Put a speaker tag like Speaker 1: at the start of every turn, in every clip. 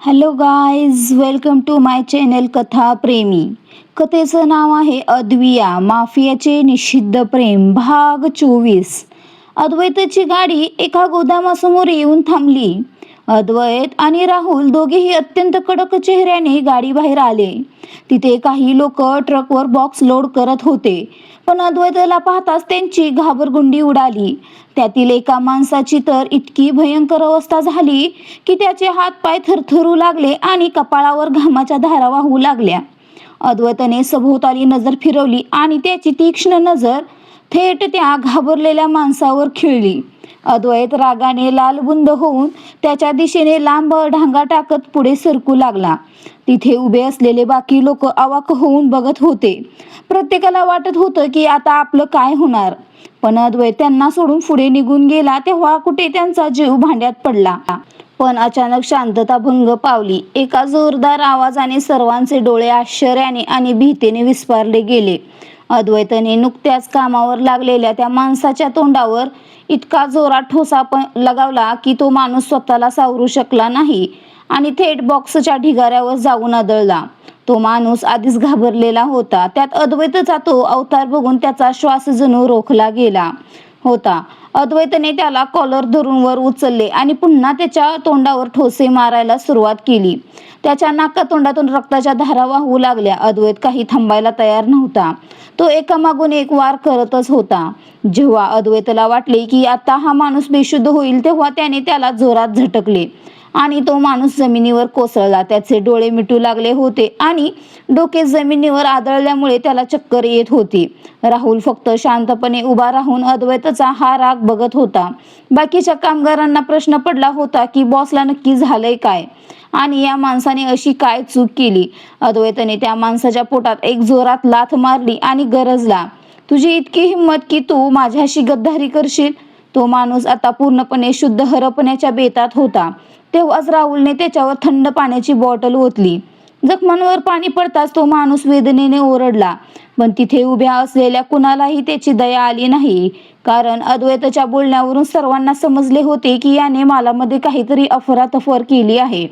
Speaker 1: Hello guys, welcome to my channel Katha Premi. कथेचं नाव आहे अद्विया माफियाचे निषिद्ध प्रेम भाग 24. अद्वैतची गाडी एका गोदामासमोर येऊन थांबली. अद्वैत आणि राहुल दोघेही अत्यंत कडक चेहऱ्याने गाडी बाहेर आले. तिथे काही लोक ट्रकवर बॉक्स लोड करत होते, पण अद्वैतला पाहताच त्यांची घाबरगुंडी उडाली. त्यातील एका माणसाची तर इतकी भयंकर अवस्था झाली की त्याचे हात पाय थरथरू लागले आणि कपाळावर घामाच्या धारा वाहू लागल्या. अद्वैतने सभोवताली नजर फिरवली आणि त्याची तीक्ष्ण नजर थेट त्या घाबरलेल्या माणसावर खिळली. अद्वैत रागाने लालबुंद होऊन त्याच्या दिशेने लांब ढांगा टाकत पुढे सरकू लागला. तिथे उभे असलेले बाकी लोक अवाक होऊन बघत होते. प्रत्येकाला वाटत होतं की आता आपलं काय होणार. पण अद्वैत त्यांना सोडून पुढे निघून गेला तेव्हा कुठे त्यांचा जीव भांड्यात पडला. पण अचानक शांतता भंग पावली. एका जोरदार आवाजाने सर्वांचे डोळे आश्चर्याने आणि भीतीने विस्फारले गेले. अद्वैतने नुकत्याच कामावर लागलेल्या त्या माणसाच्या तोंडावर इतका जोरात ठोसा लगावला की तो माणूस स्वतःला सावरू शकला नाही आणि थेट बॉक्सच्या ढिगाऱ्यावर जाऊन आदळला. तो माणूस आधीच घाबरलेला होता. त्यात अद्वैतचा तो अवतार बघून त्याचा श्वास जणू रोखला गेला होता. अद्वैतने त्याला कॉलर धरून वर उचलले आणि पुन्हा त्याच्या तोंडावर ठोसे मारायला सुरुवात केली. त्याच्या नाकातोंडातून रक्ताच्या धारा वाहू लागल्या. अद्वैत काही थांबायला तयार नव्हता. तो एकामागून एक वार करतच होता. जेव्हा अद्वैतला वाटले की आता हा माणूस बेशुद्ध होईल तेव्हा त्याने त्याला जोरात झटकले आणि तो माणूस जमिनीवर कोसळला. त्याचे डोळे मिटू लागले होते आणि डोके जमिनीवर आदळल्यामुळे त्याला चक्कर येत होती. राहुल फक्त शांतपणे उभा राहून अद्वैतचा हा राग बघत होता. बाकीच्या कामगारांना प्रश्न पडला होता की बॉसला नक्की झालंय काय आणि या माणसाने अशी काय चूक केली. अद्वैतने त्या माणसाच्या पोटात एक जोरात लाथ मारली आणि गरजला, तुझी इतकी हिंमत की तू माझ्याशी गद्दारी करशील. तो माणूस आता पूर्णपणे शुद्ध हरपण्याच्या बेतात होता. तेव्हाच राहुलने त्याच्यावर थंड पाण्याची बॉटल ओतली. जखमांवर पाणी पडताच तो माणूस वेदनेने ओरडला. पण तिथे उभ्या असलेल्या कुणालाही त्याची दया आली नाही, कारण अद्वैतच्या बोलण्यावरून सर्वांना समजले होते की याने मालामध्ये काहीतरी अफरातफर केली आहे.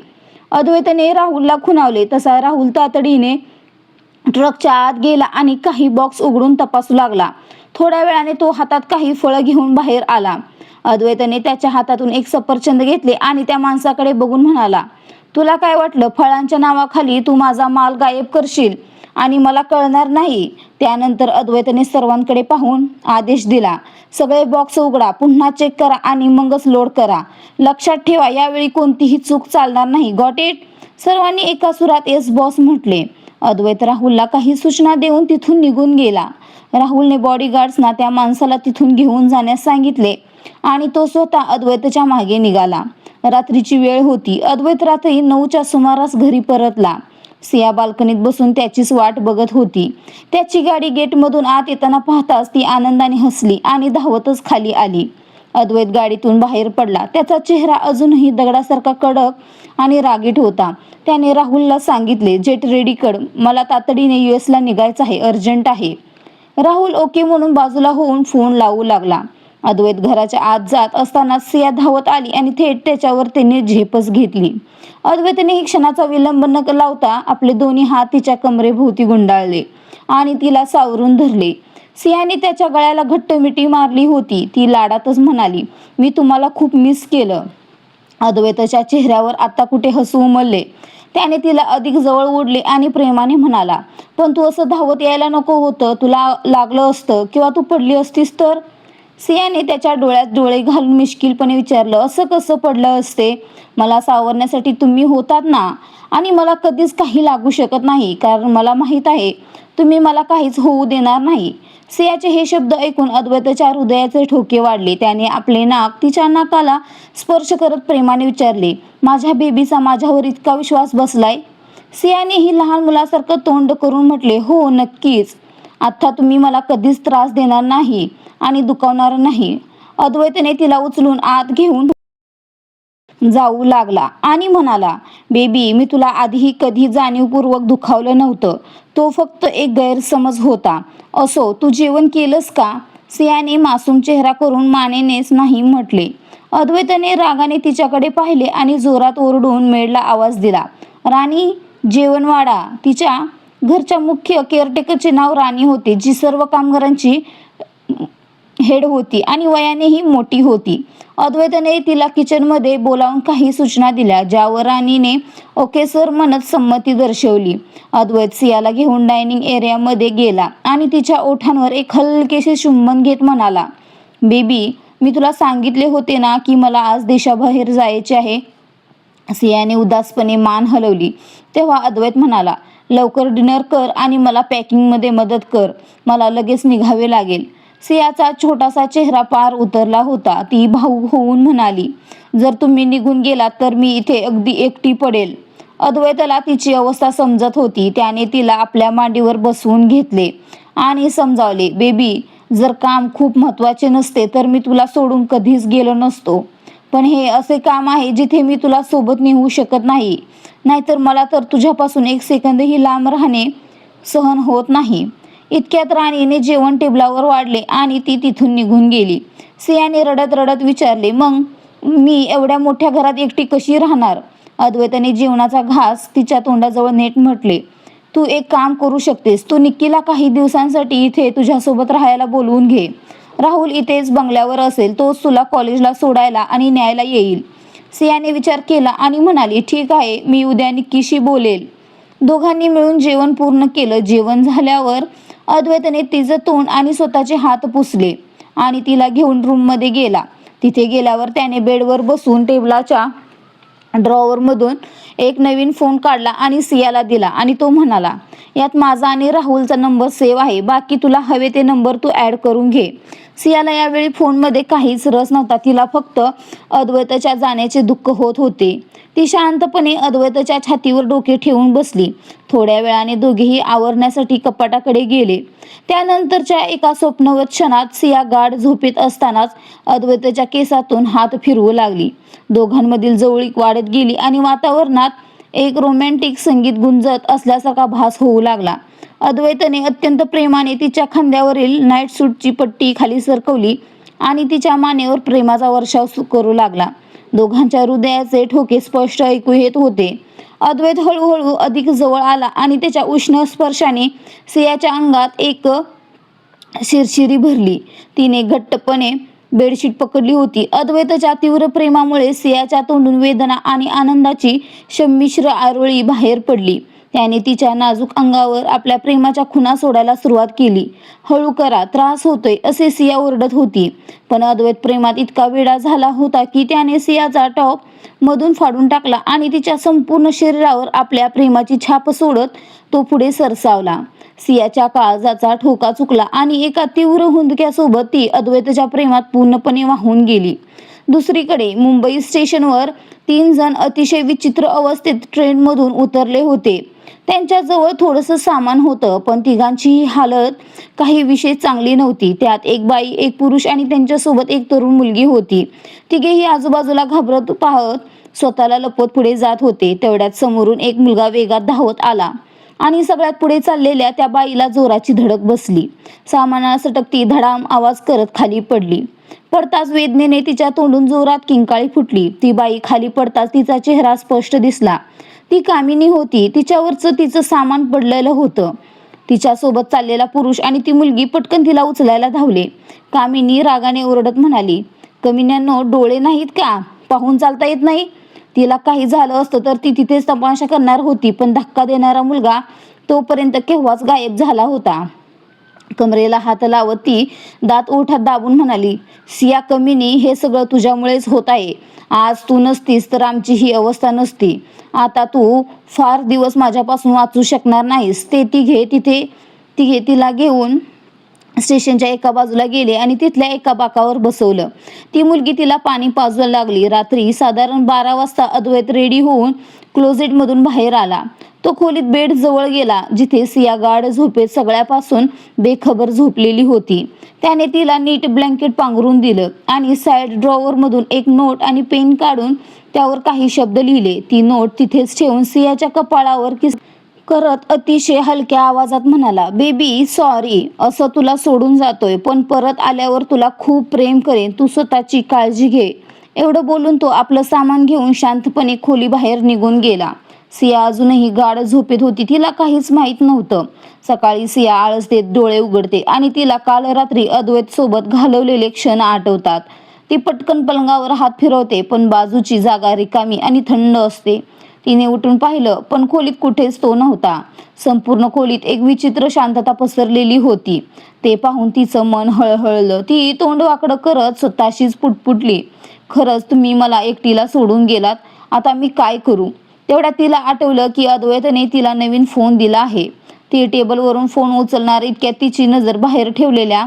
Speaker 1: अद्वैतने राहुलला खुणावले तसा राहुल तातडीने ट्रकच्या आत गेला आणि काही बॉक्स उघडून तपासू लागला. थोड्या वेळाने तो हातात काही फळं घेऊन बाहेर आला. अद्वैतने त्याच्या हातातून एक सफरचंद घेतले आणि त्या माणसाकडे बघून म्हणाला, तुला काय वाटलं फळांच्या नावाखाली तू माझा माल गायब करशील आणि मला कळणार नाही. त्यानंतर अद्वैतने सर्वांकडे पाहून आदेश दिला, सगळे बॉक्स उघडा, पुन्हा चेक करा आणि मगच लोड करा. लक्षात ठेवा, यावेळी कोणतीही चूक चालणार नाही. Got it? सर्वांनी एका सुरात येस बॉस म्हटले. अद्वैत राहुलला काही सूचना देऊन तिथून निघून गेला. राहुलने बॉडीगार्ड्सना त्या माणसाला तिथून घेऊन जाण्यास सांगितले आणि तो स्वतः अद्वैतच्या मागे निघाला. रात्रीची वेळ होती. अद्वैत रात्री 9च्या सुमारास घरी परतला. सिया बाल्कनीत बसून त्याचीच वाट बघत होती. त्याची गाडी गेटमधून आत येताना पाहताच ती आनंदाने हसली आणि धावतच खाली आली. अद्वैत गाडीतून बाहेर पडला. त्याचा चेहरा अजूनही दगडासारखा कडक आणि रागीट होता. त्याने राहुलला सांगितले, जेट रेडी कर, मला तातडीने US ला निघायचं आहे, अर्जंट आहे. राहुल ओके म्हणून बाजूला होऊन फोन लावू लागला. अद्वैत घराच्या आत जात असताना सिया धावत आली आणि थेट त्याच्यावर त्याने झेपच घेतली. अद्वैतने ही क्षणाचा विलंब न लावता आपले दोन्ही हात तिच्या कमरेभोवती गुंडाळले आणि तिला सावरून धरले. सियाने त्याच्या गळ्याला घट्ट मिठी मारली होती. ती लाडातच म्हणाली, मी तुम्हाला खूप मिस केलं. अद्वैतच्या चेहऱ्यावर आता कुठे हसू उमलले. त्याने तिला अधिक जवळ ओढले आणि प्रेमाने म्हणाला, पण तू असं धावत यायला नको होतं. तुला लागलं असतं किंवा तू पडली असतीस तर? सियाने त्याच्या डोळ्यात डोळे घालून मिश्किलपणे विचारलं, असं कसं पडलं असते? मला सावरण्यासाठी तुम्ही होतात ना, आणि मला कधीच काही लागू शकत नाही, कारण मला माहित आहे तुम्ही मला काहीच होऊ देणार नाही. सियाचे हे शब्द ऐकून अद्वैतच्या हृदयाचे ठोके वाढले. त्याने आपले नाक तिच्या नाकाला स्पर्श करत प्रेमाने विचारले, माझ्या बेबीचा माझ्यावर इतका विश्वास बसलाय? सियाने ही लहान मुलासारखं तोंड करून म्हटले, हो नक्कीच. आता तुम्ही मला कधीच त्रास देणार नाही आणि दुखावणार नाही. अद्वैतने तिला उचलून आत घेऊन जाऊ लागला आणि म्हणाला, बेबी, मी तुला आधीही कधी जाणीवपूर्वक दुखावलं नव्हतं. तो फक्त एक गैरसमज होता. असो, तू जेवण केलंस का? सियाने मासूम चेहरा करून मानेनेच नाही म्हटले. अद्वैताने रागाने तिच्याकडे पाहिले आणि जोरात ओरडून मेडला आवाज दिला, राणी जेवण वाढा. तिच्या घरच्या मुख्य केअरटेकरचे नाव राणी होते, जी सर्व कामगारांची हेड होती आणि वयानेही मोठी होती. अद्वैताने तिला किचनमध्ये बोलावून काही सूचना दिल्या, ज्यावर राणीने ओके सर म्हणत संमती दर्शवली. अद्वैत सियाला घेऊन डायनिंग एरियामध्ये गेला आणि तिच्या ओठांवर एक हलकेसे चुंबन घेत म्हणाला, बेबी, मी तुला सांगितले होते ना की मला आज देशाबाहेर जायचे आहे. सियाने उदासपणे मान हलवली. तेव्हा अद्वैत म्हणाला, लवकर डिनर कर आणि मला पॅकिंगमध्ये मदत कर. मला लगेच निघावे लागेल. सियाचा छोटासा चेहरा पार उतरला होता. ती भावुक होऊन म्हणाली, जर तुम्ही निघून गेलात तर मी इथे अगदी एकटी पडेल. अद्वैताला तिची अवस्था समजत होती. त्याने तिला आपल्या मांडीवर बसवून घेतले आणि समजावले, बेबी, जर काम खूप महत्त्वाचे नसते तर मी तुला सोडून कधीच गेलो नसतो. पण हे असे काम आहे जिथे मी तुला सोबत नेऊ शकत नाही. नाहीतर मला तर तुझ्यापासून एक सेकंदही लांब राहणे सहन होत नाही. इतक्यात राणीने जेवण टेबलावर वाढले आणि ती तिथून निघून गेली. सियाने रडत रडत विचारले, मग मी एवढ्या मोठ्या घरात एकटी कशी राहणार? अद्वैताने जेवणाचा घास तिच्या तोंडाजवळ नेट म्हटले, तू एक काम करू शकतेस. तू निक्कीला काही दिवसांसाठी इथे तुझ्यासोबत राहायला बोलवून घे. राहुल इथेच बंगल्यावर असेल. तोच तुला कॉलेजला सोडायला आणि न्यायला येईल. सियाने विचार केला आणि म्हणाली, ठीक आहे, मी उद्या निक्कीशी बोलेल. दोघांनी मिळून जेवण पूर्ण केलं. जेवण झाल्यावर अद्वैताने तिचं तोंड आणि स्वतःचे हात पुसले आणि तिला घेऊन रूममध्ये गेला. तिथे गेल्यावर त्याने बेडवर बसून टेबलाच्या ड्रॉवरमधून एक नवीन फोन काढला आणि सियाला दिला आणि तो म्हणाला, यात माझा आणि राहुलचा नंबर सेव्ह आहे. बाकी तुला हवे ते नंबर तू ॲड करून घे. सियाला यावेळी फोनमध्ये काहीच रस नव्हता. तिला फक्त अद्वैताच्या जाण्याचे दुःख होत होते. ती शांतपणे अद्वैताच्या छातीवर डोके ठेवून बसली. थोड्या वेळाने दोघेही आवरण्यासाठी कपाटाकडे गेले. त्यानंतरच्या एका स्वप्नवत क्षणात सिया गाढ झोपेत असतानाच अद्वैताच्या केसातून हात फिरवू लागली. दोघांमधील जवळीक वाढत गेली आणि वातावरणात एक रोमॅन्टिक संगीत गुंजत असल्यासारखा भास होऊ लागला. अद्वैताने अत्यंत प्रेमाने तिच्या खांद्यावरील नाईट सूटची पट्टी खाली सरकवली आणि तिच्या मानेवर प्रेमाचा वर्षाव करू लागला. दोघांच्या हृदयाचे ठोके स्पष्ट ऐकू येत होते. अद्वैत हळूहळू अधिक जवळ आला आणि त्याच्या उष्ण स्पर्शाने सियाच्या अंगात एक शिरशिरी भरली. तिने घट्टपणे बेडशीट पकडली होती. अद्वैताच्या तीव्र प्रेमामुळे सियाच्या तोंडून वेदना आणि आनंदाची संमिश्र आरोळी बाहेर पडली. त्याने तिच्या नाजूक अंगावर आपल्या प्रेमाच्या खुणा सोडायला सुरुवात केली. हळू करा, त्रास होतोय, असे सिया ओरडत होती. पण अद्वैत प्रेमात इतका वेडा झाला होता की त्याने सियाचा टॉप मधून फाडून टाकला आणि तिच्या संपूर्ण शरीरावर आपल्या प्रेमाची छाप सोडत तो पुढे सरसावला. सियाच्या काळजाचा ठोका चुकला आणि एका तीव्र हुंदक्यासोबत ती अद्वैताच्या प्रेमात पूर्णपणे वाहून गेली. दुसरीकडे मुंबई स्टेशनवर 3 जण अतिशय विचित्र अवस्थेत ट्रेनमधून उतरले होते. त्यांच्याजवळ थोडंसं सामान होतं, पण तिघांचीही हालत काही विशेष चांगली नव्हती. त्यात एक बाई, एक पुरुष आणि त्यांच्यासोबत एक तरुण मुलगी होती. तिघेही आजूबाजूला घाबरत पाहत स्वतःला लपवत पुढे जात होते. तेवढ्यात समोरून एक मुलगा वेगात धावत आला आणि सगळ्यात पुढे चाललेल्या त्या बाईला जोराची धडक बसली. सामानासकट ती धडाम आवाज करत खाली पडली. पडताच वेदनेने तिच्या तोंडून जोरात किंकाळी फुटली. ती बाई खाली पडताच तिचा चेहरा स्पष्ट दिसला. ती कामिनी होती. तिच्यावरचं तिचं सामान पडलेलं होतं. तिच्यासोबत चाललेला पुरुष आणि ती मुलगी पटकन तिला उचलायला धावले. कामिनी रागाने ओरडत म्हणाली, कमिन्यांनो, डोळे नाहीत का? पाहून चालता येत नाही? तिला काही झालं असतं तर ती तिथेच तमाशा करणार होती, पण धक्का देणारा मुलगा तोपर्यंत केव्हाच गायब झाला होता. कमरेला हात लावत ती दात ओठात दाबून म्हणाली, सिया कमिनी, हे सगळं तुझ्यामुळेच होत आहे. आज तू नसतीस तर आमची ही अवस्था नसती. आता तू फार दिवस माझ्यापासून वाचू शकणार नाहीस. ते तिघे तिला घेऊन स्टेशनच्या एका बाजूला गेले आणि तिथल्या एका बाकावर बसवलं. ती मुलगी तिला पाणी पाजवायला लागली. रात्री साधारण 12 वाजता अद्वैत रेडी होऊन क्लोजेटमधून बाहेर आला. तो खोलीत बेड जवळ गेला, जिथे सिया गाढ झोपेत सगळ्यापासून बेखबर झोपलेली होती. त्याने तिला नीट ब्लँकेट पांघरून दिलं आणि साईड ड्रॉवरमधून एक नोट आणि पेन काढून त्यावर काही शब्द लिहिले. ती नोट तिथेच ठेवून सियाच्या कपाळावर किस करत अतिशय हलक्या आवाजात म्हणाला, बेबी सॉरी, असं तुला सोडून जातोय, पण परत आल्यावर तुला खूप प्रेम करेन. तू स्वतःची काळजी घे. एवढं बोलून तो आपलं सामान घेऊन शांतपणे खोलीबाहेर निघून गेला. सिया अजूनही गाढ झोपेत होती. तिला काहीच माहीत नव्हतं. सकाळी सिया आळस देत डोळे उघडते आणि तिला काल रात्री अद्वैत सोबत घालवलेले क्षण आठवतात. ती पटकन पलंगावर हात फिरवते, पण बाजूची जागा रिकामी आणि थंड असते. तिने उठून पाहिलं, पण खोलीत कुठेच तो नव्हता. संपूर्ण खोलीत एक विचित्र शांतता पसरलेली होती. ते पाहून तिचं मन हळहळलं. ती तोंड वाकडं करत स्वतःशीच पुटपुटली, खरंच तुम्ही मला एकटीला सोडून गेलात. आता मी काय करू? तेवढ्यात तिला आठवलं की अद्वैतने तिला नवीन फोन दिला आहे. ती टेबलवरून फोन उचलणार इतक्यात तिची नजर बाहेर ठेवलेल्या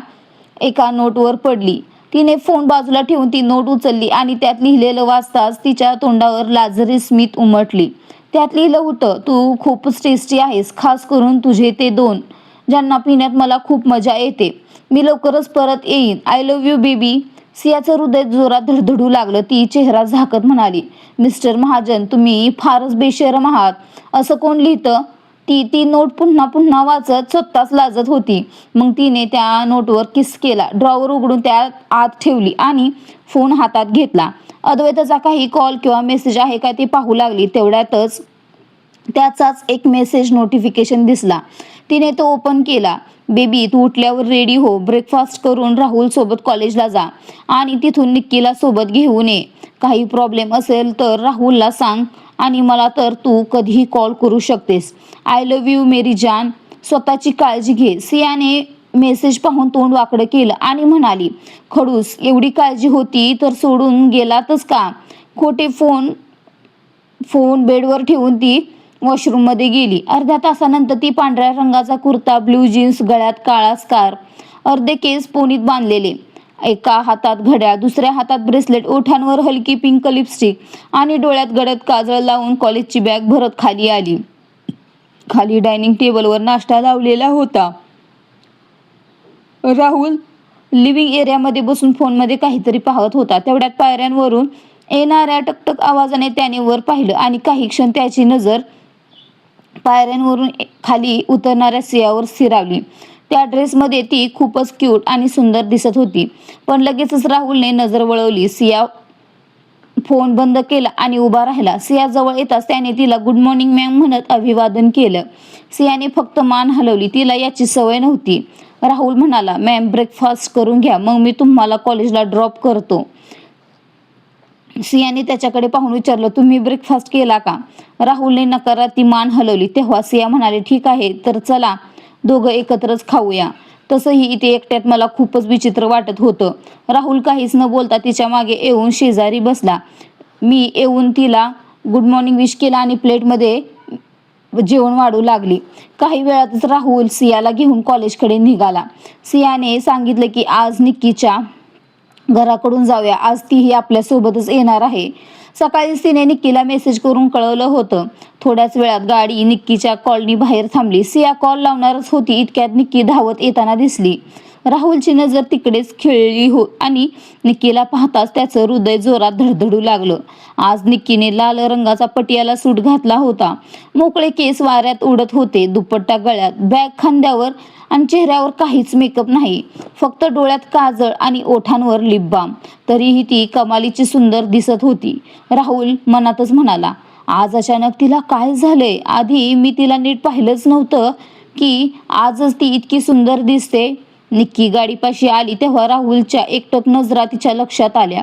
Speaker 1: एका नोटवर पडली. तिने फोन बाजूला ठेवून ती नोट उचलली आणि त्यात लिहिलेलं वाचताच तिच्या तोंडावर लाजरी स्मित उमटली. त्यात लिहिलं होतं, तू खूपच टेस्टी आहेस, खास करून तुझे ते दोन, ज्यांना पिण्यात मला खूप मजा येते. मी लवकरच परत येईन. I love you baby. सियाचं हृदय जोरात धडधडू लागलं. ती चेहरा झाकत म्हणाली, मिस्टर महाजन, तुम्ही फारच बेशरम आहात. असं कोण लिहितं? ती ती नोट पुन्हा पुन्हा वाचत स्वतःच लाजत होती. मग तिने त्या नोटवर किस केला, ड्रॉवर उघडून त्यात आत ठेवली आणि फोन हातात घेतला. अद्वैताचा काही कॉल किंवा मेसेज आहे का ते पाहू लागली. तेवढ्यातच त्याचाच एक मेसेज नोटिफिकेशन दिसला. तिने तो ओपन केला. बेबी, तू उठल्यावर रेडी हो, ब्रेकफास्ट करून राहुल सोबत कॉलेजला जा आणि तिथून निक्कीला सोबत घेऊन ये. काही प्रॉब्लेम असेल तर राहुलला सांग आणि मला तर तू कधीही कॉल करू शकतेस. आय लव्ह यू मेरी जान. स्वतःची काळजी घे. सियाने मेसेज पाहून तोंड वाकडं केलं आणि म्हणाली, खडूस, एवढी काळजी होती तर सोडून गेलातच का? खोटे फोन फोन बेडवर ठेवून ती वॉशरूममध्ये गेली. अर्ध्या तासानंतर ती पांढऱ्या रंगाचा कुर्ता, ब्ल्यू जीन्स, गळ्यात काळा स्कार्फ, अर्धे केस पोनीत बांधलेले, एका हातात घड्याळ, दुसऱ्या हातात ब्रेसलेट, ओठांवर हलकी पिंक लिपस्टिक आणि डोळ्यात गडद काजळ लावून कॉलेजची बॅग भरत खाली आली. खाली डायनिंग टेबलवर नाश्ता लावलेला होता. राहुल लिव्हिंग एरियामध्ये बसून फोनमध्ये काहीतरी पाहत होता. तेवढ्यात पायऱ्यांवरून येणाऱ्या टकटक आवाजाने त्याने वर पाहिलं आणि काही क्षण त्याची नजर पायऱ्यांवरून खाली उतरणाऱ्या सियावर स्थिरावली. त्या ड्रेसमध्ये ती खूपच क्यूट आणि सुंदर दिसत होती. पण लगेचच राहुलने नजर वळवली. सिया फोन बंद केला आणि उभा राहिला. सिया जवळ येताच त्याने तिला गुड मॉर्निंग मॅम म्हणत अभिवादन केलं. सियाने फक्त मान हलवली. तिला याची सवय नव्हती. राहुल म्हणाला, मॅम, ब्रेकफास्ट करून घ्या, मग मी तुम्हाला कॉलेजला ड्रॉप करतो. सियाने त्याच्याकडे पाहून विचारलं, तुम्ही ब्रेकफास्ट केला का? राहुलने नकारात ती मान हलवली. तेव्हा सिया म्हणाले, ठीक आहे, तर चला दोघं एकत्रच खाऊया. तसंही इथे एकट्यात मला खूपच विचित्र वाटत होतं. राहुल काहीच न बोलता तिच्या मागे येऊन शेजारी बसला. मी येऊन तिला गुड मॉर्निंग विश केला आणि प्लेटमध्ये जेवण वाढू लागली. काही वेळातच राहुल सियाला घेऊन कॉलेजकडे निघाला. सियाने सांगितलं की आज निक्कीच्या घराकडून जाऊया, आज तीही आपल्यासोबतच येणार आहे. सकाळीच तिने निक्कीला मेसेज करून कळवलं होतं. थोड्याच वेळात गाडी निक्कीच्या कॉलनी बाहेर थांबली. सिया कॉल लावणारच होती इतक्यात निक्की धावत येताना दिसली. राहुलची नजर तिकडेच खिळली आणि निक्कीला पाहताच त्याचं हृदय जोरात धडधडू लागलं. आज निक्कीने लाल रंगाचा पटियाला सूट घातला होता. मोकळे केस वाऱ्यात उडत होते. दुपट्टा गळ्यात, बॅग खांद्यावर आणि चेहऱ्यावर काहीच मेकअप नाही, फक्त डोळ्यात काजळ आणि ओठांवर लिप बाम. तरीही ती कमालीची सुंदर दिसत होती. राहुल मनातच म्हणाला, आज अचानक तिला काय झालंय? आधी मी तिला नीट पाहिलंच नव्हतं की आजच ती इतकी सुंदर दिसते. निक्की गाडीपाशी आली तेव्हा राहुलच्या एकटक नजरा तिच्या लक्षात आल्या.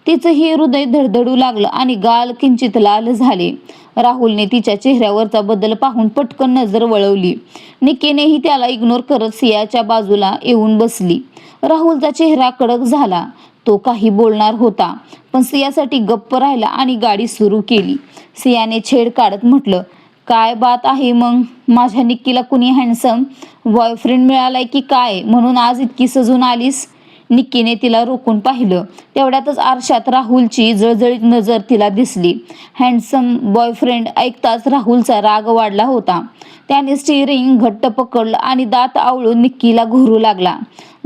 Speaker 1: तिचंही हृदय धडधडू लागलं आणि गाल किंचित लाल झाले. राहुलने तिच्या चेहऱ्यावरचा बदल पाहून पटकन नजर वळवली. निक्कीनेही त्याला इग्नोर करत सियाच्या बाजूला येऊन बसली. राहुलचा चेहरा कडक झाला. तो काही बोलणार होता, पण सियासाठी गप्प राहिला आणि गाडी सुरू केली. सियाने छेड काढत म्हटलं, काय बात आहे मग? माझ्या निक्कीला कुणी हँडसम बॉयफ्रेंड मिळालाय की काय, म्हणून आज इतकी सजून आलीस? निक्कीने तिला रोखून पाहिलं. तेवढ्यातच आरशात राहुलची जळजळीत नजर तिला दिसली. हँडसम बॉयफ्रेंड ऐकताच राहुलचा राग वाढला होता. त्याने स्टीअरिंग घट्ट पकडलं आणि दात आवळून निक्कीला घोरू लागला.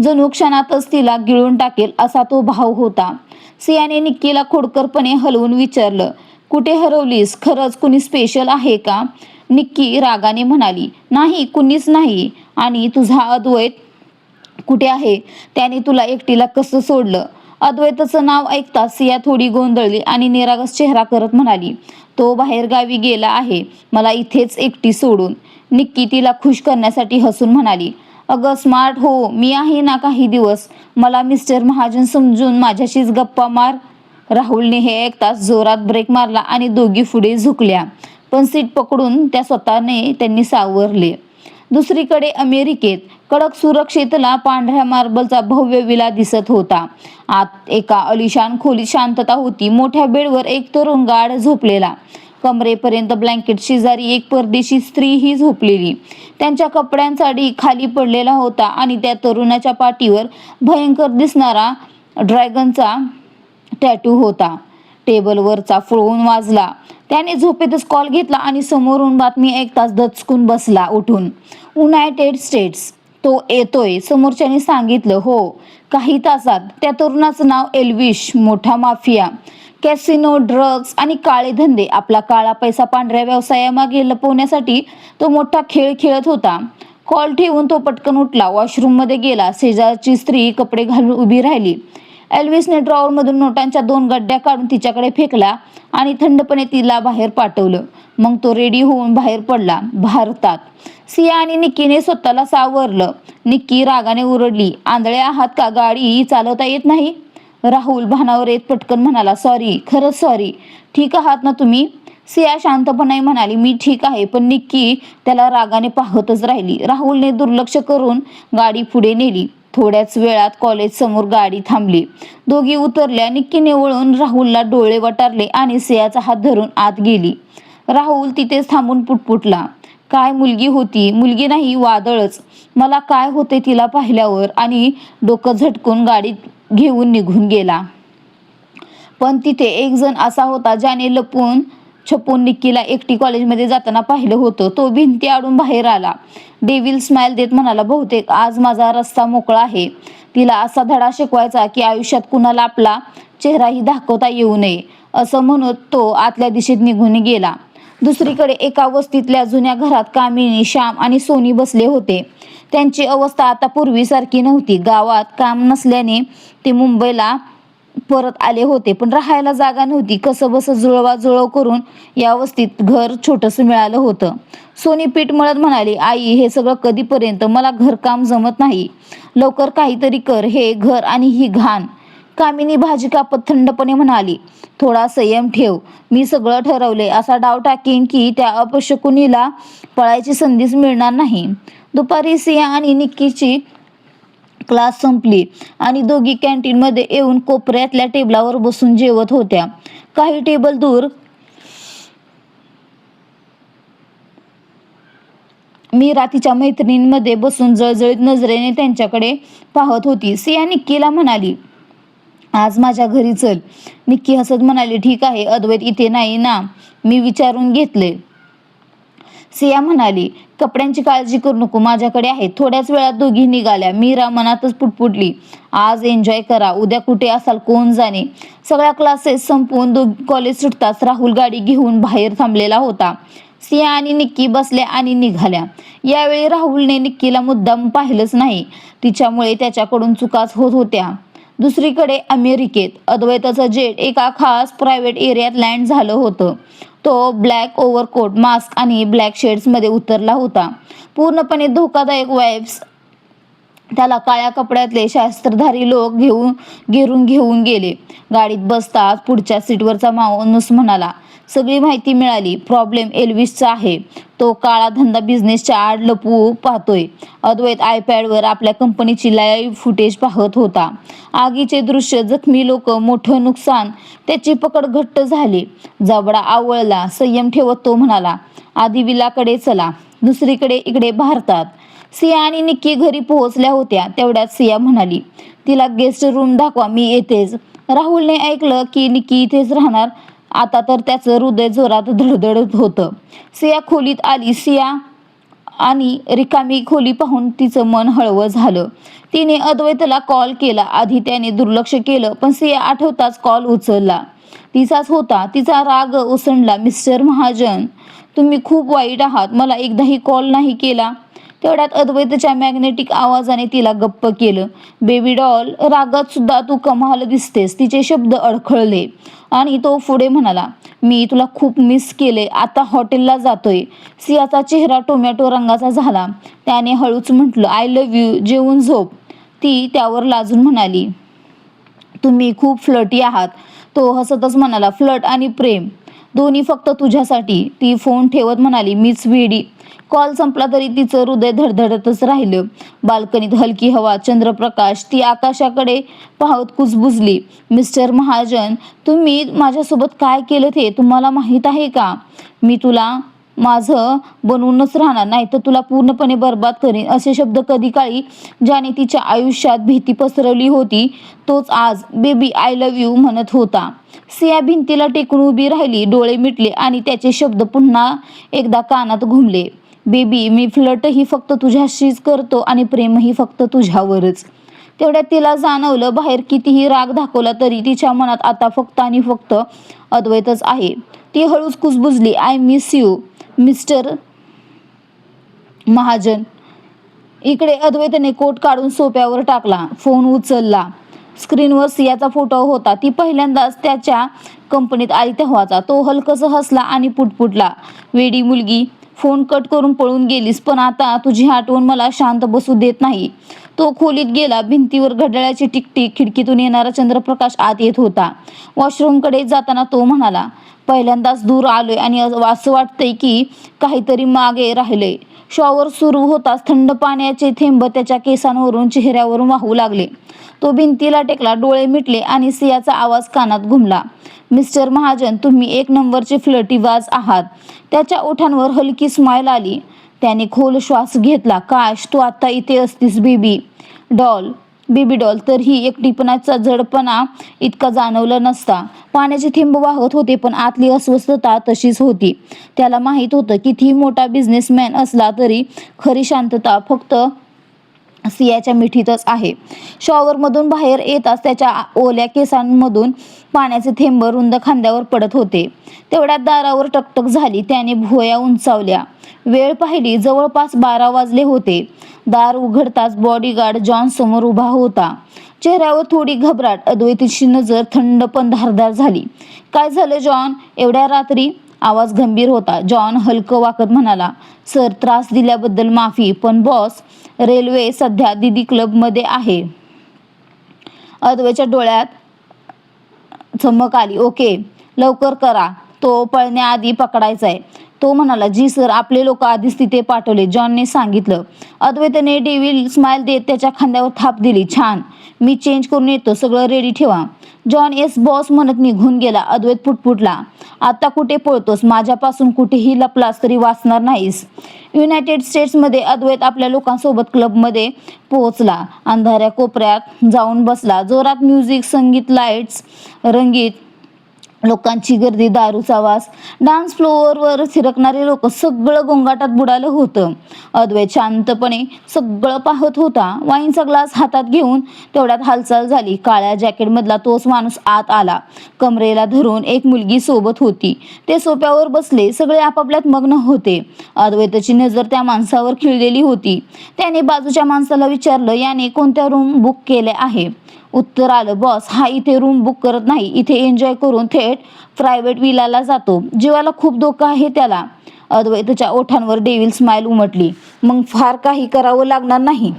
Speaker 1: जणू क्षणातच तिला गिळून टाकेल असा तो भाव होता. सियाने निक्कीला खोडकरपणे हलवून विचारलं, कुठे हरवलीस? खरंच कुणी स्पेशल आहे का? निक्की रागाने म्हणाली, नाही, कुणीच नाही. आणि तुझा अद्वैत कुठे आहे? त्याने तुला एकटीला कसं सोडलं? अद्वैताचं नाव ऐकताच सिया थोडी गोंधळली आणि निरागस चेहरा करत म्हणाली, तो बाहेर गावी गेला आहे, मला इथेच एकटी सोडून. निक्की तिला खुश करण्यासाठी हसून म्हणाली, अगं स्मार्ट हो, मी आहे ना काही दिवस. मला मिस्टर महाजन समजून माझ्याशीच गप्पा मार. राहुलने हे ऐकताच जोरात ब्रेक मारला आणि दोघी पुढे झुकल्या, पण सीट पकडून त्या स्वतःने त्यांनी सावरले. दुसरीकडे अमेरिकेत कडक सुरक्षेतला पांढऱ्या मार्बलचा भव्य विला दिसत होता. आत एका अलिशान खोलीत शांतता होती. मोठ्या बेडवर एक तरुण गाढ झोपलेला, कमरेपर्यंत ब्लँकेट शेजारी एक परदेशी स्त्री ही झोपलेली. त्यांच्या कपड्यांचा ढीग खाली पडलेला होता आणि त्या तरुणाच्या पाठीवर भयंकर दिसणारा ड्रॅगनचा टॅटू होता. टेबलवरचा फोन वाजला. त्याने झोपेतच कॉल घेतला आणि समोरून बातमी ऐकताच दचकून बसला उठून. युनायटेड स्टेट्स, तो येतोय, समोरच्याने सांगितलं. हो, काही तासात. त्या तरुणाचं नाव एल्विश, मोठा माफिया, कॅसिनो, ड्रग्ज आणि काळे धंदे. आपला काळा पैसा पांढऱ्या व्यवसायामागे लपवण्यासाठी तो मोठा खेळ खेळत होता. कॉल ठेवून तो पटकन उठला, वॉशरूममध्ये गेला. शेजारची स्त्री कपडे घालून उभी राहिली. एल्विसने ड्रॉवरमधून नोटांच्या 2 गड्ड्या काढून तिच्याकडे फेकला आणि थंडपणे तिला बाहेर पाठवलं. मग तो रेडी होऊन बाहेर पडला. भारतात सिया आणि निक्कीने स्वतःला सावरलं. निक्की रागाने ओरडली, आंधळे आहात का, गाडी चालवता येत नाही? राहुल भानावर येत पटकन म्हणाला, सॉरी, खरंच सॉरी. ठीक आहात ना तुम्ही? सिया शांतपणे म्हणाली, मी ठीक आहे. पण निक्की त्याला रागाने पाहतच राहिली. राहुलने दुर्लक्ष करून गाडी पुढे नेली. थोड्याच वेळात कॉलेज समोर गाडी थांबली. दोघी उतरल्या. निक्कीने वळून राहुलला डोळे वटारले आणि सियाचा हात धरून आत गेली. राहुल तिथेच थांबून पुटपुटला, काय मुलगी होती, मुलगी नाही वादळच. मला काय होते तिला पाहिल्यावर, आणि डोकं झटकून गाडीत घेऊन निघून गेला. पण तिथे एक जण असा होता ज्याने लपून छपून निक्कीला एकटी कॉलेजमध्ये जाताना पाहिलं होतं. तो भिंती आडून बाहेर आला. डेव्हिल स्माइल देत म्हणाला, बहुतेक आज माझा रस्ता मोकळा आहे. तिला असा धडा शिकवायचा की आयुष्यात कुणाला आपला चेहराही दाखवता येऊ नये. असं म्हणत तो आतल्या दिशेत निघून गेला. दुसरीकडे एका वस्तीतल्या जुन्या घरात कामिनी, श्याम आणि सोनी बसले होते. त्यांची अवस्था आता पूर्वीसारखी नव्हती. गावात काम नसल्याने ते मुंबईला परत आले होते, पण राहायला जागा नव्हती. कसं बस जुळवाजुळव करून या वस्तीत घर छोटंसं मिळालं होतं. सोनी पीठ मळत म्हणाली, आई, हे सगळं कधीपर्यंत? मला घरकाम जमत नाही. लवकर काहीतरी कर. हे घर आणि ही घाण. कामिनी भाजी कापत थंडपणे म्हणाली, थोडा संयम ठेव. मी सगळं ठरवले. असा डाव टाकेन की त्या अपशकुनीला पळायची संधीच मिळणार नाही. दुपारी सिया आणि निक्कीची क्लास संपली आणि दोघी कॅन्टीनमध्ये येऊन कोपऱ्यातल्या टेबलावर बसून जेवत होत्या. काही टेबल दूर मीरा तिच्या मैत्रिणींमध्ये बसून जळजळीत नजरेने त्यांच्याकडे पाहत होती. सिया निक्कीला म्हणाली, आज माझ्या घरी चल. निक्की हसत म्हणाली, ठीक आहे. अद्वैत इथे नाही ना? मी विचारून घेतले. सिया म्हणाली, कपड्यांची काळजी करू नको, माझ्याकडे आहे. थोड्याच वेळात दोघी निघाल्या. मीरा मनातच पुटपुटली, आज एन्जॉय करा, उद्या कुठे असाल कोण जाणे. सगळ्या क्लासेस संपवून दोघी कॉलेज सुटताच राहुल गाडी घेऊन बाहेर थांबलेला होता. सिया आणि निक्की बसल्या आणि निघाल्या. यावेळी राहुलने निक्कीला मुद्दाम पाहिलंच नाही. तिच्यामुळे त्याच्याकडून चुकाच होत होत्या. दुसरीकडे अमेरिकेत अद्वैताचं जेट एका खास प्रायव्हेट एरियात लँड झालं होतं. तो ब्लॅक ओव्हरकोट, मास्क आणि ब्लॅक शेड्समध्ये उतरला होता. पूर्णपणे धोकादायक वाइब्स त्याला काळ्या कपड्यातले शास्त्रधारी लोक घेरून घेऊन गेले. गाडीत बसताच पुढच्या सीटवरचा माणूस म्हणाला, सगळी माहिती मिळाली. प्रॉब्लेम एल्विसचा आहे. तो काळा धंदा बिझनेसच्या आड लपवू पाहतोय. अद्वैत आयपॅडवर आपल्या कंपनीची लाईव्ह फुटेज पाहत होता. आगीचे दृश्य, जखमी लोक, मोठं नुकसान. त्याची पकड घट्ट झाली. जबडा आवळला. संयम ठेवत तो म्हणाला, आधी विलाकडे चला. दुसरीकडे इकडे भारतात सिया आणि निक्की घरी पोहोचल्या होत्या. तेवढ्यात सिया म्हणाली, तिला गेस्ट रूम दाखवा, मी येतेच. राहुलने ऐकलं की निक्की इथेच राहणार. आता तर त्याचं हृदय जोरात धडधडत होतं. सिया खोलीत आली. सिया आणि रिकामी खोली पाहून तिचं मन हळवं झालं. तिने अद्वैतला कॉल केला. आधी त्याने दुर्लक्ष केलं, पण सिया आठवताच कॉल उचलला. तिचाच होता. तिचा राग ओसंडला. मिस्टर महाजन, तुम्ही खूप वाईट आहात. मला एकदाही कॉल नाही केला. तेवढ्यात अद्वैतच्या मॅग्नेटिक आवाजाने तिला गप्प केलं. बेबी डॉल, रागात सुद्धा तू कमाल दिसतेस. तिचे शब्द अडखळले आणि तो पुढे म्हणाला, मी तुला खूप मिस केले. आता हॉटेलला जातोय. सियाचा चेहरा टोमॅटो रंगाचा झाला. त्याने हळूच म्हटलं, आय लव्ह यू. जेवून झोप. ती त्यावर लाजून म्हणाली, तुम्ही खूप फ्लर्टी आहात. तो हसतच म्हणाला, फ्लर्ट आणि प्रेम दोन्ही फक्त तुझ्यासाठी. ती फोन ठेवत म्हणाली, मीच वेडी. कॉल संपला तरी तिचं हृदय धडधडतच राहिलं. बाल्कनीत हलकी हवा, चंद्रप्रकाश. ती आकाशाकडे पाहत कुजबुजली, मिस्टर महाजन, तुम्ही माझ्यासोबत काय केलं ते तुम्हाला माहीत आहे का? मी तुला माझं बनवूनच राहणार, नाही तर तुला पूर्णपणे बर्बाद करीन. असे शब्द कधी काळी ज्याने तिच्या आयुष्यात भीती पसरवली होती, तोच आज बेबी आय लव्ह यू म्हणत होता. सिया भिंतीला टेकून उभी राहिली, डोळे मिटले आणि त्याचे शब्द पुन्हा एकदा कानात घुमले. बेबी, मी फ्लर्टही फक्त तुझ्याशीच करतो आणि प्रेमही फक्त तुझ्यावरच. तेवढ्यात तिला जाणवलं, बाहेर कितीही राग दाखवला तरी तिच्या मनात आता फक्त आणि फक्त अद्वैतच आहे. ती हळूच कुजबुजली, I miss you mister Mahajan. इकडे अद्वैतने कोट काढून सोफ्यावर टाकला, फोन उचलला. स्क्रीनवर सियाचा फोटो होता. ती पहिल्यांदाच त्याच्या कंपनीत आली तेव्हाचा. तो हलकसं हसला आणि पुटपुटला, वेडी मुलगी, फोन कट करून पळून गेलीस, पण आता तुझी आठवण मला शांत बसू देत नाही. तो खोलीत गेला. भिंतीवर घड्याळाची टिकटिक, खिडकीतून येणारा चंद्रप्रकाश आत येत होता. वॉशरूमकडे जाताना तो म्हणाला, पहिल्यांदाच दूर आलोय आणि असं वाटतंय की काहीतरी मागे राहिलंय. शॉवर सुरू होताच थंड पाण्याचे थेंब त्याच्या केसांवरून चेहऱ्यावरून वाहू लागले. तो भिंतीला टेकला, डोळे मिटले आणि सियाचा आवाज कानात घुमला, मिस्टर महाजन, तुम्ही एक नंबरचे फ्लर्टीबाज आहात. त्याच्या ओठांवर हलकी स्माईल आली. त्याने खोल श्वास घेतला, काश तू आता इथे असतीस बेबी डॉल. Baby doll. तर ही एकटीपणाचा जडपणा इतका जाणवला नसता. पाण्याचे थेंब वाहत होते, पण आतली अस्वस्थता तशीच होती. त्याला माहीत होतं, कितीही मोठा बिझनेसमॅन असला तरी खरी शांतता फक्त सियाच्या मिठीतच आहे. शॉवरमधून बाहेर येताच त्याच्या ओल्या केसांमधून पाण्याचे थेंब रुंद खांद्यावर पडत होते. तेवढ्यात दारावर टकटक झाली. त्याने भुवया उंचावल्या. वेळ पाहिली, जवळपास 12 वाजले होते. दार उघडताच बॉडीगार्ड जॉन समोर उभा होता. चेहऱ्यावर थोडी घबराट. अद्वैतीची नजर थंड पण धारदार झाली. काय झालं जॉन, एवढ्या रात्री? आवाज गंभीर होता. जॉन हलकं वाकत म्हणाला, सर, त्रास दिल्याबद्दल माफी, पण बॉस रेल्वे सध्या दीदी क्लबमध्ये आहे. अद्वैच्या डोळ्यात चमक आली. ओके, लवकर करा, तो पळण्याआधी पकडायचाय. तो म्हणाला, जी सर, आपले लोक आधीच तिथे पाठवले, जॉनने सांगितलं. अद्वैतने डेव्हिल स्माईल देत त्याच्या खांद्यावर थाप दिली. छान, मी चेंज करून येतो, सगळं रेडी ठेवा. जॉन येस बॉस म्हणत निघून गेला. अद्वैत पुटपुटला, आता कुठे पळतोस? माझ्यापासून कुठेही लपलास तरी वाचणार नाहीस. युनायटेड स्टेट्समध्ये अद्वैत आपल्या लोकांसोबत क्लबमध्ये पोहोचला. अंधाऱ्या कोपऱ्यात जाऊन बसला. जोरात म्युझिक, संगीत, लाईट्स, रंगीत लोकांची गर्दी, दारूचा वास, डान्स फ्लोअरवर थिरकणारे लोक, सगळं गोंगाटात बुडालं होतं. अद्वैत शांतपणे सगळं पाहत होता. वाईनचा ग्लास हातात घेऊन तेवढ्यात हालचाल झाली. काळ्या जॅकेटमधला तोच माणूस आत आला. कमरेला धरून एक मुलगी सोबत होती. ते सोफ्यावर बसले. सगळे आपापल्यात मग्न होते. अद्वैताची नजर त्या माणसावर खिळलेली होती. त्याने बाजूच्या माणसाला विचारलं, याने कोणत्या रूम बुक केल्या आहे? उत्तर आलं, बॉस, हा इथे रूम बुक करत नाही. इथे एन्जॉय करून थेट प्रायव्हेट विलाला जातो. जीवाला खूप धोका आहे त्याला. अद्वैतच्या ओठांवर डेव्हिल स्माईल उमटली. मग फार काही करावं लागणार नाही,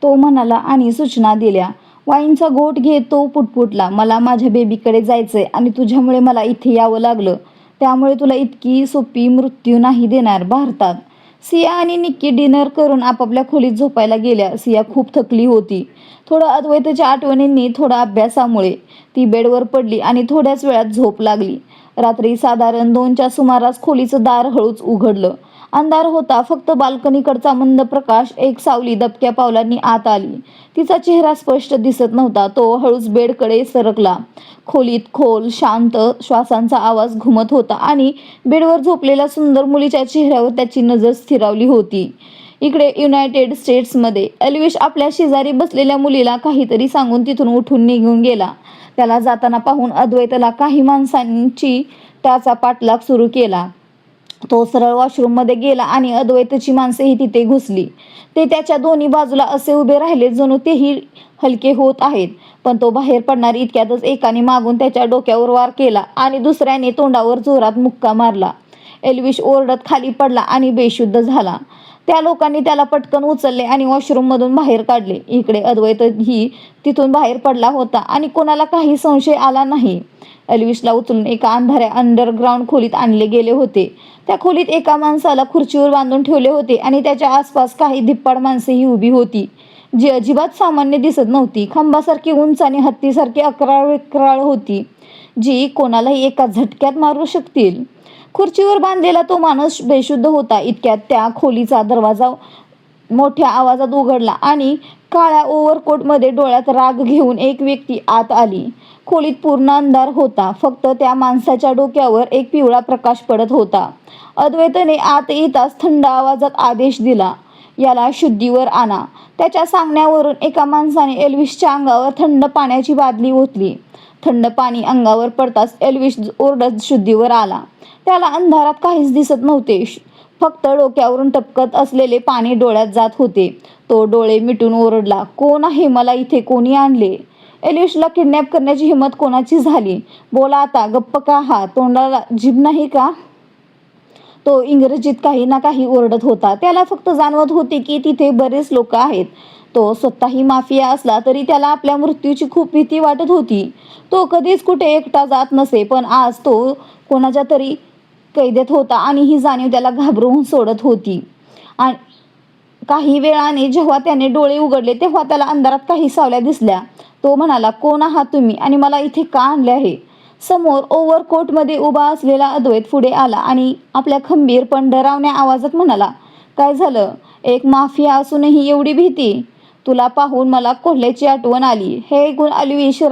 Speaker 1: तो म्हणाला आणि सूचना दिल्या. वाईनचा घोट घेत तो पुटपुटला, मला माझ्या बेबीकडे जायचंय आणि तुझ्यामुळे मला इथे यावं लागलं. त्यामुळे तुला इतकी सोपी मृत्यू नाही देणार. भारतात सिया आणि निक्की डिनर करून आपापल्या खोलीत झोपायला गेल्या. सिया खूप थकली होती. थोडं अद्वैताच्या आठवणींनी, थोडा अभ्यासामुळे. ती बेडवर पडली आणि थोड्याच वेळात झोप लागली. रात्री साधारण 2च्या सुमारास खोलीचं दार हळूच उघडलं. अंधार होता. फक्त बाल्कनीकडचा मंद प्रकाश. एक सावली दबक्या पावलांनी आत आली. तिचा चेहरा स्पष्ट दिसत नव्हता. तो हळूच बेडकडे सरकला. खोलीत खोल शांत श्वासांचा आवाज घुमत होता आणि बेडवर झोपलेल्या सुंदर मुलीच्या चेहऱ्यावर त्याची नजर स्थिरावली होती. इकडे युनायटेड स्टेट्समध्ये एल्विश आपल्या शेजारी बसलेल्या मुलीला काहीतरी सांगून तिथून उठून निघून गेला. त्याला जाताना पाहून अद्वैतला काही माणसांची त्याचा पाठलाग सुरू केला. तो सरळ वॉशरूममध्ये गेला आणि अद्वैतची माणसेही तिथे घुसली. ते त्याच्या दोन्ही बाजूला असे उभे राहिले जणू तेही हलके होत आहेत. पण तो बाहेर पडणार इतक्यातच एकाने मागून त्याच्या डोक्यावर वार केला आणि दुसऱ्याने तोंडावर जोरात मुक्का मारला. एल्विश ओरडत खाली पडला आणि बेशुद्ध झाला. त्या लोकांनी त्याला पटकन उचलले आणि वॉशरूममधून बाहेर काढले. इकडे अद्वैतही तिथून बाहेर पडला होता आणि कोणाला काही संशय आला नाही. एल्विशला उचलून एका अंधाऱ्या अंडरग्राऊंड खोलीत आणले गेले होते. त्या खोलीत एका माणसाला खुर्चीवर बांधून ठेवले होते आणि त्याच्या आसपास काही धिप्पाड माणसेही उभी होती, जी अजिबात सामान्य दिसत नव्हती. खांबासारखी उंच आणि हत्तीसारखी अकराळ होती, जी कोणालाही एका झटक्यात मारू शकतील. खुर्चीवर बांधलेला तो माणूस बेशुद्ध होता. इतक्यात त्या खोलीचा दरवाजा मोठ्या आवाजात उघडला आणि काळ्या ओव्हरकोटमध्ये डोळ्यात राग घेऊन एक व्यक्ती आत आली. खोलीत पूर्ण अंधार होता. फक्त त्या माणसाच्या डोक्यावर एक पिवळा प्रकाश पडत होता. अद्वैतने आत येताच थंड आवाजात आदेश दिला, याला शुद्धीवर आणा. त्याच्या सांगण्यावरून एका माणसाने एल्विशच्या अंगावर थंड पाण्याची बादली ओतली. थंड पाणी अंगावर पडताच एल्विश ओरडत शुद्धीवर आला. त्याला अंधारात काहीच दिसत नव्हते. फक्त डोक्यावरून टपकत असलेले पाणी डोळ्यात जात होते. तो डोळे मिटून ओरडला, कोण आहे? मला इथे कोणी आणले? एल्विशला किडनॅप करण्याची हिंमत कोणाची झाली? बोला आता, गप्प का आहात? तोंडाला जीभ नाही का? तो इंग्रजीत काही ना काही ओरडत होता. त्याला फक्त जाणवत होते की तिथे बरेच लोक आहेत. तो स्वतःही माफिया असला तरी त्याला आपल्या मृत्यूची खूप भीती वाटत होती. तो कधीच कुठे एकटा जात नसे, पण आज तो कोणाच्या तरी कैदेत होता आणि ही जाणीव त्याला घाबरवून सोडत होती. काही वेळाने जेव्हा त्याने डोळे उघडले तेव्हा त्याला अंधारात काही सावल्या दिसल्या. तो म्हणाला, कोण आहात तुम्ही आणि मला इथे का आणले आहे? समोर ओव्हरकोटमध्ये उभा असलेला अद्वैत पुढे आला आणि आपल्या खंबीर पण डरावण्या आवाजात म्हणाला, काय झालं? एक माफिया असूनही एवढी भीती? तुला पाहून मला कोल्ह्याची आठवण आली. हे ऐकून एल्विश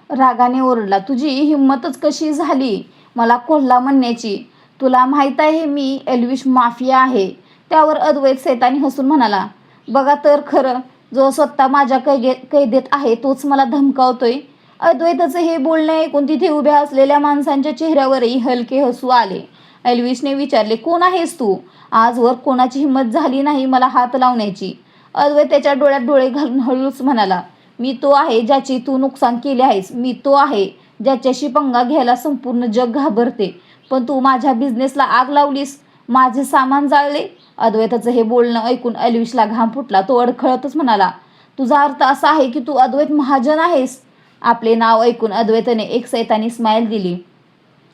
Speaker 1: रागाने ओरडला, तुझी हिंमतच कशी झाली मला कोल्हा म्हणण्याची? तुला माहीत आहे मी एल्विश माफिया आहे. त्यावर अद्वैत सैतानी हसून म्हणाला, बघा तर खरं, जो स्वतः माझ्या कैदेत आहे तोच मला धमकावतोय. अद्वैताचे हे बोलणे ऐकून तिथे उभ्या असलेल्या माणसांच्या चेहऱ्यावरही हलके हसू आले. एल्विशने विचारले, कोण आहेस तू? आजवर कोणाची हिंमत झाली नाही मला हात लावण्याची. अद्वैत त्याच्या डोळ्यात डोळे घालून हळूच म्हणाला, मी तो आहे ज्याची तू नुकसान केले आहेस. मी तो आहे ज्याच्याशी पंगा घ्यायला संपूर्ण जग घाबरते. पण तू माझ्या बिझनेसला आग लावलीस, माझे सामान जाळले. अद्वैताचं हे बोलणं ऐकून एल्विशला घाम फुटला. तो अडखळतच म्हणाला, तुझा अर्थ असा आहे की तू अद्वैत महाजन आहेस? आपले नाव ऐकून अद्वैताने एक सैतानी स्माईल दिली.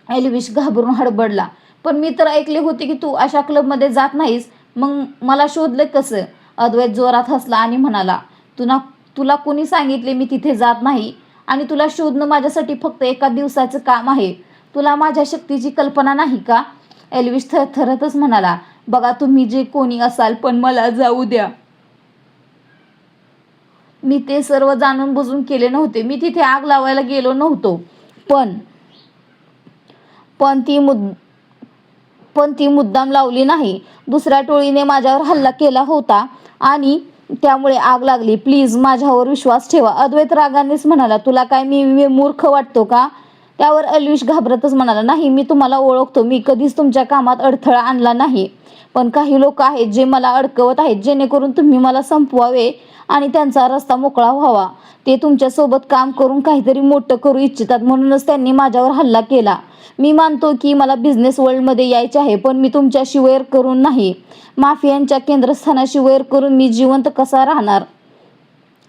Speaker 1: एल्विश घाबरून हडबडला, पण मी तर ऐकले होते की तू अशा क्लबमध्ये जात नाहीस, मग मला शोधलं कसं? अद्वैत जोरात हसला आणि म्हणाला, तुला कोणी सांगितले मी तिथे जात नाही? आणि तुला शोधणं माझ्यासाठी फक्त एका दिवसाचं काम आहे. तुला माझ्या शक्तीची कल्पना नाही का? एल्विश थरथरतच म्हणाला, बघा तुम्ही जे कोणी असाल, पण मला जाऊ द्या. मी ते सर्व जाणून बुजून केले नव्हते. मी तिथे आग लावायला गेलो नव्हतो. पण ती मुद्दाम लावली नाही. दुसऱ्या टोळीने माझ्यावर हल्ला केला होता आणि त्यामुळे आग लागली. प्लीज माझ्यावर विश्वास ठेवा. अद्वैत रागानेच म्हणाला, तुला काय मी मूर्ख वाटतो का? त्यावर एल्विश घाबरतच म्हणाला, नाही, मी तुम्हाला ओळखतो. मी कधीच तुमच्या कामात अडथळा आणला नाही. पण काही लोक आहेत जे मला अडकवत आहेत, जेणेकरून तुम्ही मला संपवावे आणि त्यांचा रस्ता मोकळा व्हावा. ते तुमच्यासोबत काम करून काहीतरी मोठं करू इच्छितात, म्हणूनच त्यांनी माझ्यावर हल्ला केला. मी मानतो की मला बिझनेस वर्ल्डमध्ये यायचे आहे, पण मी तुमच्याशी वैर करून नाही. माफियांच्या केंद्रस्थानाशी वैर करून मी जिवंत कसा राहणार?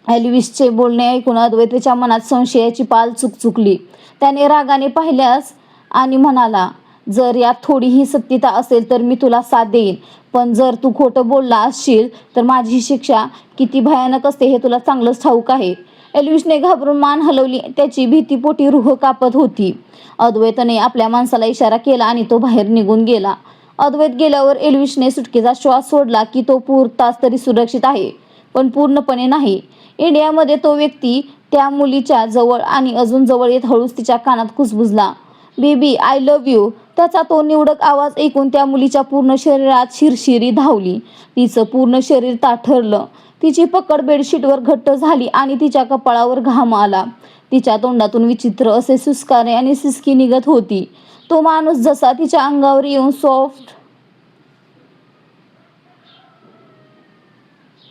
Speaker 1: एल्विशचे बोलणे ऐकून अद्वैतच्या मनात संशयाची पाल चुकचुकली. त्याने रागाने पाहिल्यास आणि म्हणाला, जर यात थोडीही सत्यता असेल तर मी तुला साथ देईन, पण जर तू खोटं बोलला असशील तर माझी शिक्षा किती भयानक असते हे तुला चांगलंच ठाऊक आहे. एल्विशने घाबरून मान हलवली. त्याची भीतीपोटी रूह कापत होती. अद्वैतने आपल्या माणसाला इशारा केला आणि तो बाहेर निघून गेला. अद्वैत गेल्यावर एल्विशने सुटकेचा श्वास सोडला की तो पुरताच तरी सुरक्षित आहे, पण पूर्णपणे नाही. इंडियामध्ये तो व्यक्ती त्या मुलीच्या जवळ आणि अजून जवळ येत हळूच तिच्या कानात कुजबुजला, बेबी आय लव्ह यू. त्याचा तो निवडक आवाज ऐकून त्या मुलीच्या पूर्ण शरीरात शिरशिरी धावली. तिचं पूर्ण शरीर ताठरलं. तिची पकड बेडशीटवर घट्ट झाली आणि तिच्या कपाळावर घाम आला. तिच्या तोंडातून विचित्र असे सुस्कारे आणि सिसकी निघत होती. तो माणूस जसा तिच्या अंगावर येऊन सॉफ्ट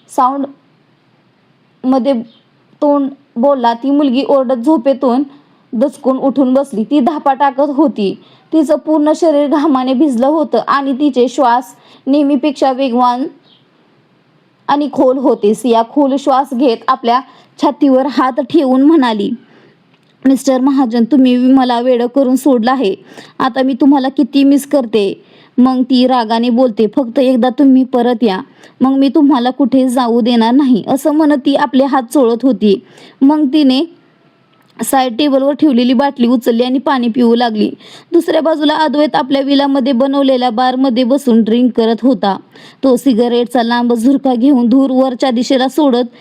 Speaker 1: साऊंड मध्ये तोंड बोलला, ती मुलगी ओरडत झोपेतून दचकून उठून बसली. ती धापा टाकत होती. तिचं पूर्ण शरीर घामाने भिजलं होतं आणि तिचे श्वास नेहमीपेक्षा वेगवान आणि खोल होते. सिया खोल श्वास घेत आपल्या छातीवर हात ठेवून म्हणाली, मिस्टर महाजन, तुम्ही मला वेडं करून सोडलं आहे. आता मी तुम्हाला किती मिस करते. मग ती रागाने बोलते, फक्त एकदा तुम्ही परत या, मग मी तुम्हाला कुठे जाऊ देणार नाही, असं म्हणत ती आपले हात चोळत होती. मग तिने साईड टेबलवर ठेवलेली बाटली उचलली आणि पाणी पिऊ लागली. दुसऱ्या बाजूला अद्वैत आपल्या विलामध्ये बनवलेल्या बारमध्ये बसून ड्रिंक करत होता. तो सिगारेटचा लांब झुरका घेऊन धूर वरच्या दिशेला सोडत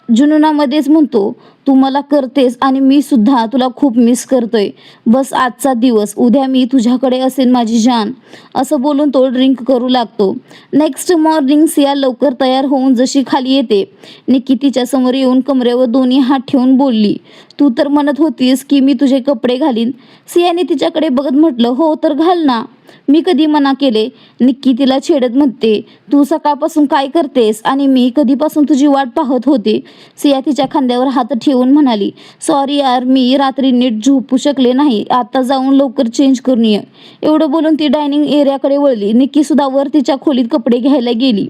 Speaker 1: जुनूनामध्येच म्हणतो, तू मला करतेस आणि मी सुद्धा तुला खूप मिस करतोय. बस आजचा दिवस, उद्या मी तुझ्याकडे असेन माझी जान, असं बोलून तो ड्रिंक करू लागतो. नेक्स्ट मॉर्निंग सिया लवकर तयार होऊन जशी खाली येते, निक्की तिच्या समोर येऊन कमरेवर दोन्ही हात ठेवून बोलली, तू तर म्हणत होतीस की मी तुझे कपडे घालीन. सियाने तिच्याकडे बघत म्हटलं, हो तर घाल ना, मी कधी मना केले. निक्की तिला छेडत म्हणते, तू सकाळपासून काय करतेस आणि मी कधीपासून तुझी वाट पाहत होते. सिया तिच्या खांद्यावर हात ठेवून म्हणाली, सॉरी यार, मी रात्री नीट झोपू शकले नाही, आता जाऊन लवकर चेंज करून ये. एवढं बोलून ती डायनिंग एरियाकडे वळली. निक्की सुद्धा वर तिच्या खोलीत कपडे घ्यायला गेली.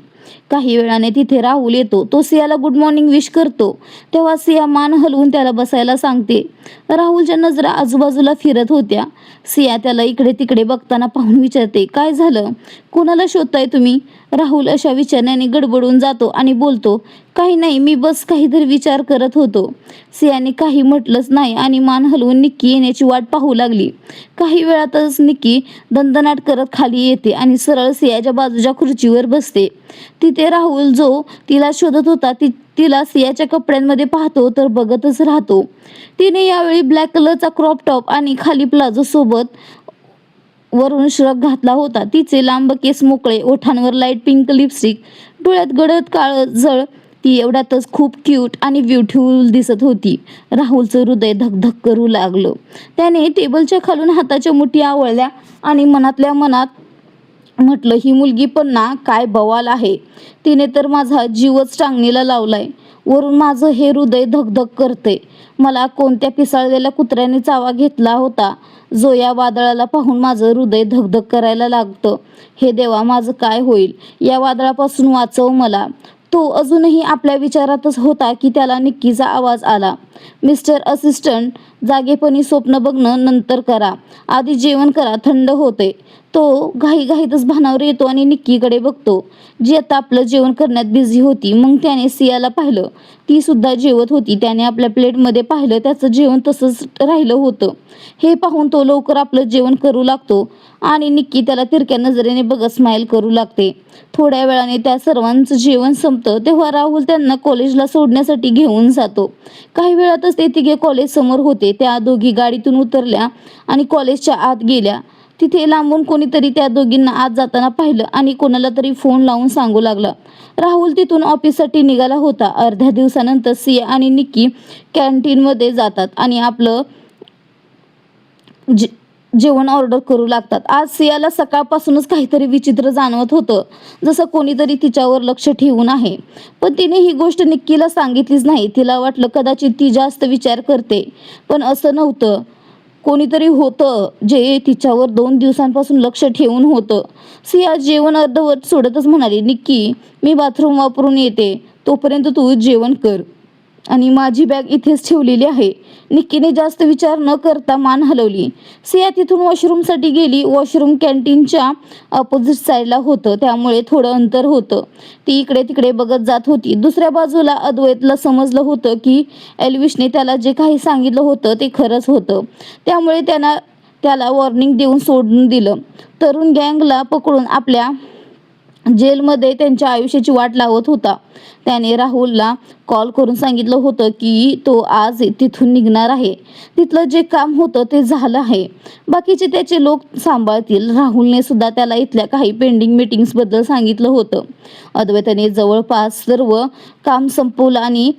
Speaker 1: काही वेळाने तिथे राहुल येतो. तो सियाला गुड मॉर्निंग विश करतो. तेव्हा सिया मान हलवून त्याला बसायला सांगते. राहुलच्या नजरा आजूबाजूला फिरत होत्या. सिया त्याला इकडे तिकडे बघताना पाहून विचारते, काय झालं, कोणाला शोधताय तुम्ही. राहुल अशा विचारण्याने गडबडून जातो आणि बोलतो, काही नाही, मी बस काहीतरी विचार करत होतो. सियाने काही म्हटलंच नाही आणि मान हलवून निक्की येण्याची वाट पाहू लागली. काही वेळातच निक्की दणदणाट करत खाली येते आणि सरळ सियाच्या बाजूच्या खुर्चीवर बसते. तिथे राहुल, जो तिला शोधत होता, तिला सियाच्या कपड्यांमध्ये पाहतो तर बघतच राहतो. तिने यावेळी ब्लॅक कलरचा क्रॉप टॉप आणि खाली प्लाझो सोबत वरून श्रग घातला होता. तिचे लांब केस मोकळे, ओठांवर लाईट पिंक लिपस्टिक, डोळ्यात गडद काळजळ. ती एवढ्यातच खूप क्यूट आणि ब्युटिफुल दिसत होती. राहुलचं हृदय धकधक करू लागलं. त्याने टेबलच्या खालून हाताच्या मुठी आवळल्या आणि मनातल्या मनात म्हटलं, ही मुलगी पण ना काय बवाल आहे. तिने तर माझा जीवच टांगणीला लावलाय. वरून माझं हे हृदय धकधक करते. मला कोणत्या पिसाळलेल्या कुत्र्याने चावा घेतला होता, जो या वादळाला पाहून माझं हृदय धकधक करायला लागतं. हे देवा, माझं काय होईल. या वादळापासून वाचव मला. तो अजूनही आपल्या विचारातच होता की त्याला निक्कीचा आवाज आला, मिस्टर असिस्टंट, जागेपणी स्वप्न बघणं नंतर करा, आधी जेवण करा, थंड होते. तो घाईघाईतच भानावर येतो आणि निक्कीकडे बघतो, जी आता आपलं जेवण करण्यात बिझी होती. मग त्याने सियाला पाहिलं, ती सुद्धा जेवत होती. त्याने आपल्या प्लेटमध्ये पाहिलं, त्याचं जेवण तसंच राहिलं होतं. हे पाहून तो लवकर आपलं जेवण करू लागतो आणि निक्की त्याला तिरक्या नजरेने बघत स्माईल करू लागते. थोड्या वेळाने त्या सर्वांचं जेवण संपतं. तेव्हा राहुल त्यांना कॉलेजला सोडण्यासाठी घेऊन जातो. काही वेळातच ते तिघे कॉलेज समोर होते. त्या दोघी गाडीतून उतरल्या आणि कॉलेजच्या आत गेल्या. तिथे लांबून कोणीतरी त्या दोघींना आत जाताना पाहिलं आणि कोणाला तरी फोन लावून सांगू लागला. राहुल तिथून ऑफिससाठी निघाला होता. अर्ध्या दिवसानंतर सिया आणि निक्की कॅन्टीनमध्ये जातात आणि आपलं जेवण ऑर्डर करू लागतात. आज सियाला सकाळपासूनच काहीतरी विचित्र जाणवत होतं, जसं कोणीतरी तिच्यावर लक्ष ठेवून आहे. पण तिने ही गोष्ट निक्कीला सांगितलीच नाही. तिला वाटलं कदाचित ती जास्त विचार करते, पण असं नव्हतं. कोणीतरी होतं जे तिच्यावर 2 दिवसांपासून लक्ष ठेवून होतं. सिया जेवण अर्धवट सोडतच म्हणाली, निक्की, मी बाथरूम वापरून येते, तोपर्यंत तू जेवण कर आणि माझी बॅग इथेच ठेवलेली आहे. निक्कीने जास्त विचार न करता मान हलवली. सिया तिथून वॉशरूमसाठी गेली. वॉशरूम कॅन्टीनच्या अपोजिट साईडला होतं, त्यामुळे थोडं अंतर होतं. ती इकडे तिकडे बघत जात होती. दुसऱ्या बाजूला अद्वैतला समजलं होतं की एल्विशने त्याला जे काही सांगितलं होतं ते खरंच होतं. त्यामुळे त्याला वॉर्निंग देऊन सोडून दिलं. तरुण गँगला पकडून आपल्या जेलमध्ये त्यांच्या आयुष्याची वाट लावत होता. त्याने राहुलला कॉल करून सांगितलं होतं की तो आज तिथून निघणार आहे. तिथलं जे काम होतं ते झालं आहे, बाकीचे त्याचे लोक सांभाळतील. राहुलने सुद्धा त्याला इथल्या काही पेंडिंग मीटिंग्सबद्दल सांगितलं होतं. अद्वैताने जवळपास सर्व काम संपवलं आणि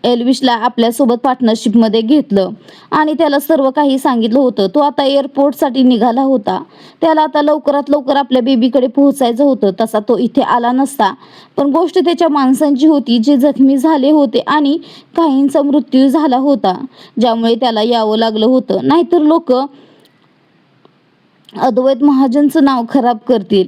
Speaker 1: एल्विसला आपल्यासोबत पार्टनरशिपमध्ये घेतलं आणि त्याला सर्व काही सांगितलं होतं. तो आता एअरपोर्टसाठी निघाला होता. त्याला आता लवकरात लवकर आपल्या बेबीकडे पोहोचायचं होतं. तसा तो इथे आला नसता, पण गोष्ट त्याच्या माणसांची होती जे जखमी झाले होते आणि काहींचा मृत्यू झाला होता, ज्यामुळे त्याला यावं लागलं होतं. नाहीतर लोक अद्वैत महाजनचं नाव खराब करतील.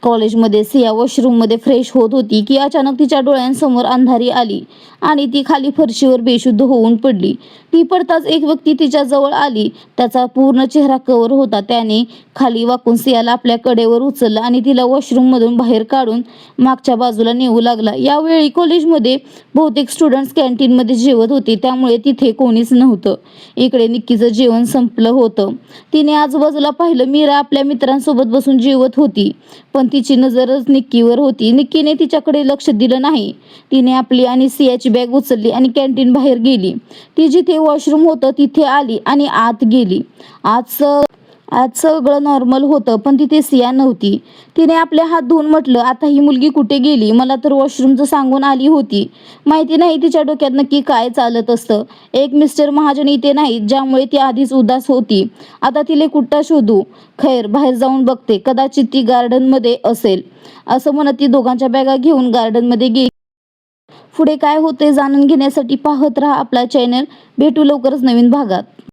Speaker 1: कॉलेजमध्ये सिया वॉशरूममध्ये फ्रेश होत होती की अचानक तिच्या डोळ्यांसमोर अंधारी आली आणि ती खाली फरशीवर बेशुद्ध होऊन पडली. ती पडताच एक व्यक्ती तिच्या जवळ आली. त्याचा पूर्ण चेहरा कव्हर होता. त्याने खाली वाकून सियाला आपल्या कडेवर उचललं आणि तिला वॉशरूममधून बाहेर काढून मागच्या बाजूला नेऊ लागला. यावेळी कॉलेजमध्ये बहुतेक स्टुडंट्स कॅन्टीनमध्ये जेवत होते, त्यामुळे तिथे कोणीच नव्हतं. इकडे निक्कीचं जेवण संपलं होतं. तिने आजूबाजूला पाहिलं. मीरा आपल्या मित्रांसोबत बसून जेवत होती, पण तिची नजरच निक्कीवर होती. निक्कीने तिच्याकडे लक्ष दिलं नाही. तिने आपली आणि सियाची बॅग उचलली आणि कॅन्टीन बाहेर गेली. ती जिथे वॉशरूम होतं तिथे आली आणि आत गेली. आज सगळं नॉर्मल होतं, पण तिथे सिया नव्हती. तिने आपले हात धुवून म्हटलं, आता ही मुलगी कुठे गेली? मला तर वॉशरूमचं सांगून आली होती. माहिती नाही तिच्या डोक्यात नक्की काय चालत असतं. एक मिस्टर महाजन इथे नाहीत, ज्यामुळे ती आधीच उदास होती. आता तिला कुठं शोधू? खैर, बाहेर जाऊन बघते, कदाचित ती गार्डनमध्ये असेल. असं म्हणत ती दोघांच्या बॅगा घेऊन गार्डनमध्ये गेली. पुढे काय होते जाणून घेण्यासाठी पाहत राहा आपला चॅनल. भेटू लवकरच नवीन भागात.